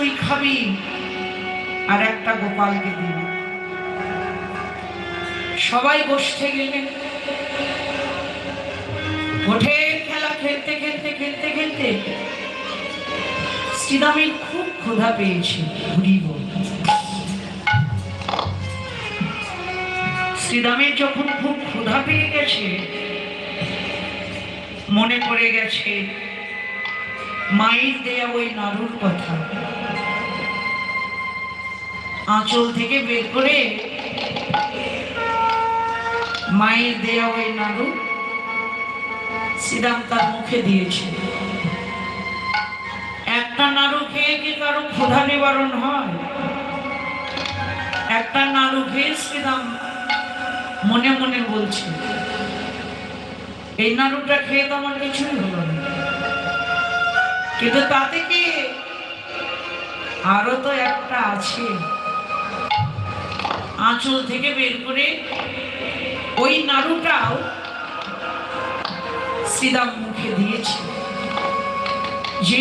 তুই খাবি আর একটা গোপালকে দিবি। সবাই বসতে গেলেন। ওঠে খেলা খেলতে খেলতে খেলতে খেলতে শ্রীরামের খুব ক্ষুধা পেয়েছে। শ্রীরামের যখন খুব ক্ষুধা পেয়ে গেছে, মনে পড়ে গেছে মায়ের দেয়া ওই নাড়ুর কথা। আঁচল থেকে বের করে মায়ের দেয়া ওই নাড়ু শ্রীরাম তার মুখে দিয়েছে। একটা নাড়ু খেয়ে কি কারো ক্ষুধা নিবারণ হয়? একটা নাড়ু খেয়ে শ্রীরাম মনে মনে বলছে, এই নাড়ুটা খেয়ে তো আমার কিছুই হলো না, কিন্তু তাতে কি আরো তো একটা আছে। আঁচল থেকে বের করে ওই নাড়ুটাও শ্রীরাম মুখে দিয়েছে। যে